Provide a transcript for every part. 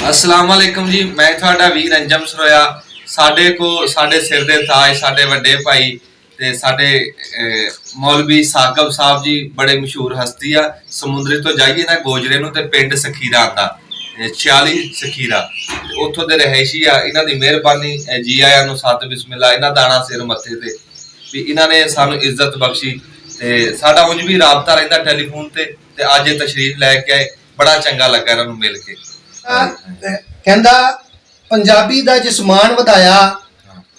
अस्सलाम वालेकुम जी। मैं थोड़ा वीर अंजम सरोया। साडे को साडे सिर दे ताज साडे वड्डे भाई ते साडे मौलवी साकब साहब जी बड़े मशहूर हस्ती आ। समुंदरी तो जाइए ना गोजरे नूं ते पिंड सखीरा आंदा 46 सखीरा उत्थों दे रहायशी आ। इन्हां दी मेहरबानी जी आया नूं सत बिस्मिल्लाह इन्हां दा आना सिर मत्थे ते भी इन्हां ने सानूं इज्जत बख्शी ते साडा उंज भी राबता रहिंदा टैलीफोन ते अज तशरीफ लैके आए। बड़ा चंगा लगा इन्हां नूं मिल के। कहंदा पंजाबी दा जिसमान वधाया,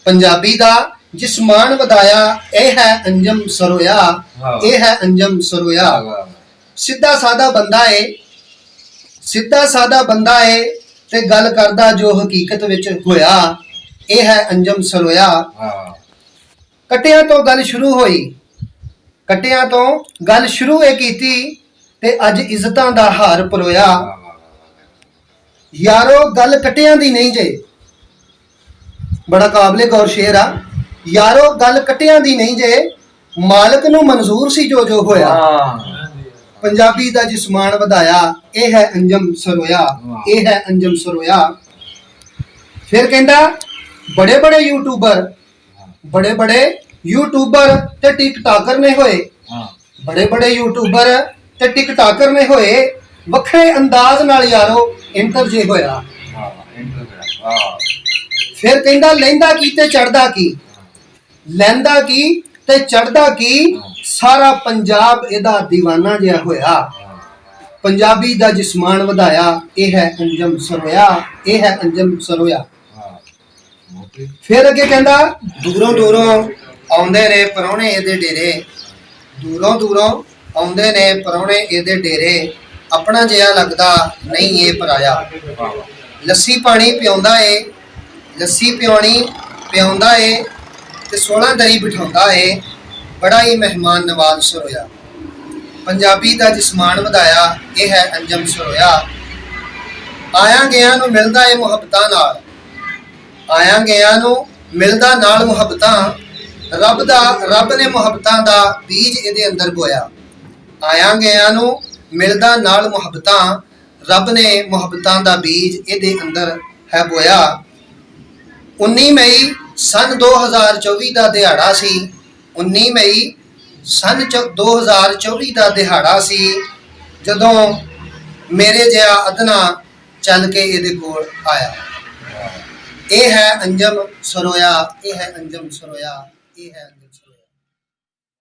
पंजाबी दा जिसमान वधाया, ए है अंजम सरोया, ए है अंजम सरोया। सीधा सादा बंदा है, सीधा सादा बंदा है ते गल करदा जो हकीकत विच होया, ए है अंजम सरोया। कट्टियां तो गल शुरू होई, कट्टियां तो गल शुरू ए कीती ते अज इज्जतां दा हार परोया। यारो गल कट्टियां दी नहीं जे, बड़ा काबले गौर शेर आ। यारो गल कट्टियां दी नहीं जे, मालिक नूं मंजूर सी जो जो होया। पंजाबी दा जिसमान वधाया, ए है अंजम सरोया, ए है अंजम सरोया। फिर कहंदा बड़े बड़े यूट्यूबर, बड़े बड़े यूट्यूबर ते टिकटॉकर ने होए, बड़े बड़े यूट्यूबर ते टिकटॉकर ने होए, वखरे अंदाज नाल यारो इंटर जे होया। फिर कहंदा लैंदा की ते चढ़दा की, लैंदा की ते चढ़दा की, सारा पंजाब एदा दीवाना जिहा होया। पंजाबी दा जिसमान वधाया, ए है अंजम सरोया, ए है अंजम सरोया। फिर अगे कहंदा दूरों दूरों आउंदे ने परौणे एदे डेरे, दूरों दूरों आउंदे ने परौणे एदे डेरे, अपना जिहा लगदा नहीं ये पराया। लस्सी पानी पियाउंदा है, लस्सी पियाणी पियाउंदा है ते 16 दरी बिठाउंदा है, बड़ा ही मेहमान नवाज सरोया। पंजाबी दा जिसमान वधाया, ये है अंजम सरोया। आया गया नूं मिलदा है मुहब्बतां नाल, आया गया नूं मिलदा नाल मुहब्बतां, रब ने मुहब्बतां दा बीज इहदे अंदर बोया। आया गया नूं मिलदा नाल मुहब्बतां, रब ने मुहब्बतां दा बीज इहदे अंदर है बोया। 19 मई सन 2024 दा दिहाड़ा सी, 19 मई सन 2024 दा दिहाड़ा सी, जदों मेरे जिहा अदना चल के इहदे कोल आया। ए है अंजम सरोया, ए है अंजम सरोया, ए है